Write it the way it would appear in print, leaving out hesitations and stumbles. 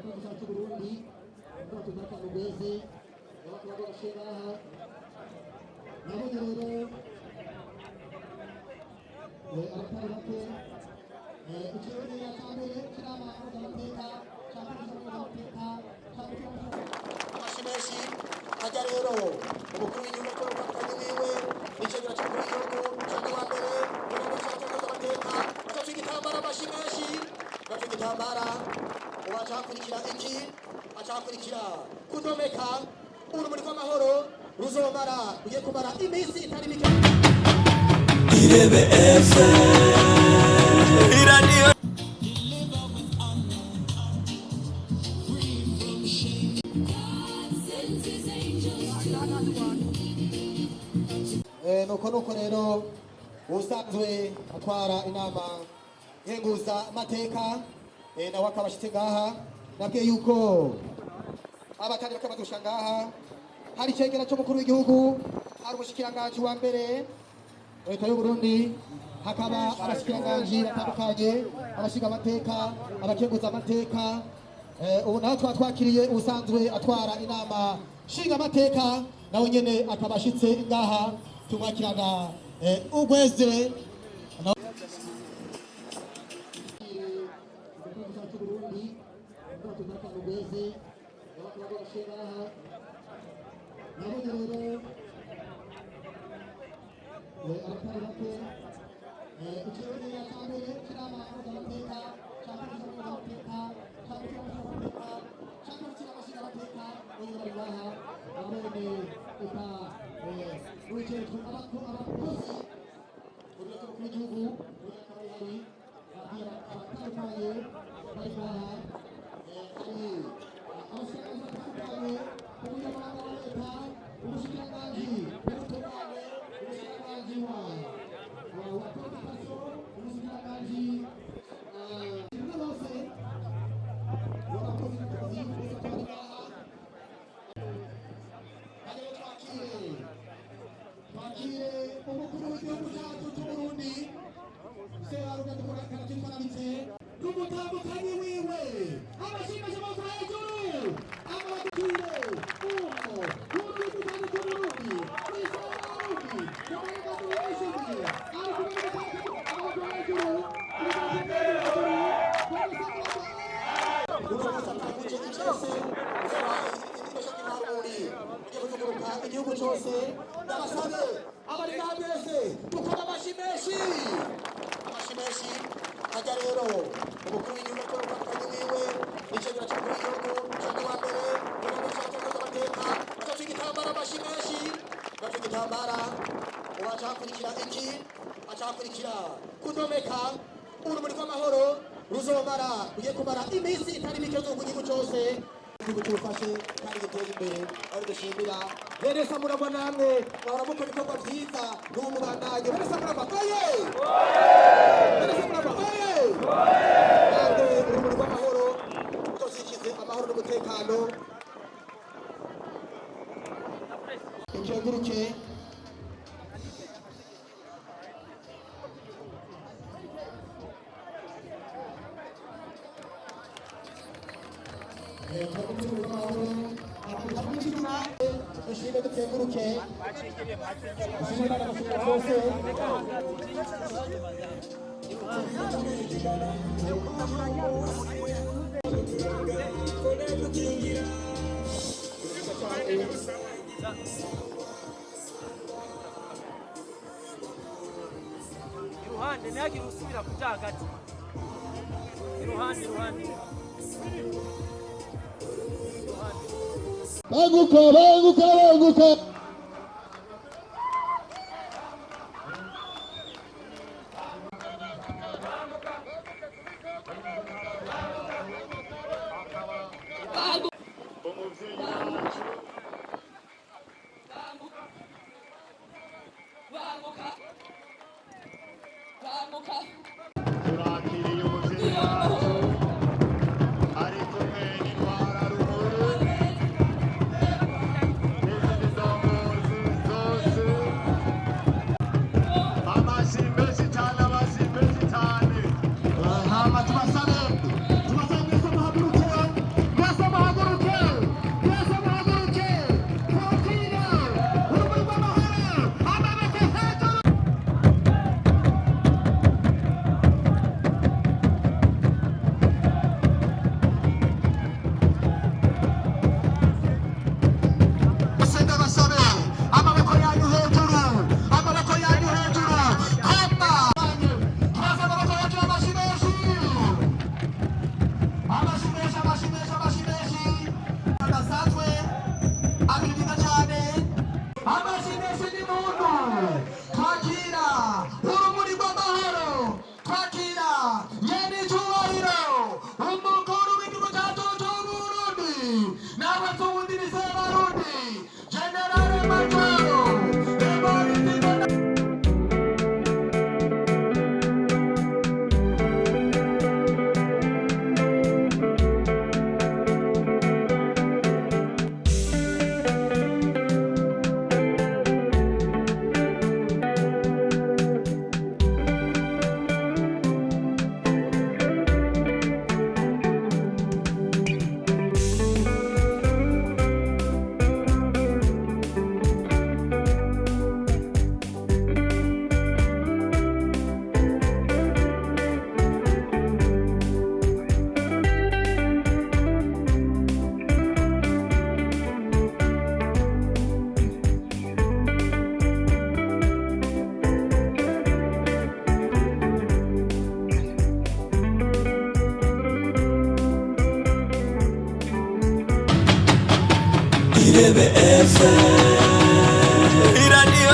cyacu Burundi ubwato bwa Kamugezi abakozi bashyiraho nabonye rero abatari bake ikibazo cya mbere kiraba amateka amashimeshi ajya rero umukuru w'igihugu cyo gufatanya wiwe n'icegera cy'umukuru w'igihugu cyangwa wa mbere n'umuntu cyangwa amateka agace igitambara amashimeshi agace igitambara uwacakurikira iki acakurikira kudomeka urumuri rw'amahoro ruzomara ugiye kumara iminsi itari mike Irebe iraniyo nuko rero usanzwe atwara inama nkenguza amateka nawe akaba ashitse ngaha nabwiye yuko abatari bakabadusha ngaha hari icegera cy'umukuru w'igihugu hari umushikiranganji wa mbere leta y'u Burundi hakaba abashikiranganji batandukanye abashinga amateka abakenguza amateka ubu naho twaba twakiriye usanzwe atwara inama nshinga amateka nawe nyene akaba ashitse ngaha tumwakirana ugweze igihugu cyose ndabasabe abari nabese dukora amashimeshi ajya rero umukuru w'igihugu cyo gufatanya wiwe n'icegera cy'umukuru w'igihugu cyangwa wa mbere n'umuntu cyangwa amateka agace igitambara amashimeshi agace igitambara uwacakurikira iki acakurikira kudomeka urumuri rw'amahoro ruzomara ugiye kumara iminsi itari mike zo mu gihugu cyose igihugu cyufashe kandi giteye imbere aho dushimira bene samuragwa namwe bahora mukora ibikorwa byiza n'umubandanye bene samuragwa oye bene samuragwa oye kandi urumuri rw'amahoro ruzoshikize amahoro n'umutekano ikenguruke Ishimwe dukenguruke ishimwe n'abashinga bose iruhande ntihagire usubira kuja hagati iruhande banguka turakiriye umuvyeyi wacu ari kumwe n'intwara rumuri n'izindi ndongo wetu wundi ni Sebarundi, Generale Majoro, Evariste Ndadaye. Irebe FM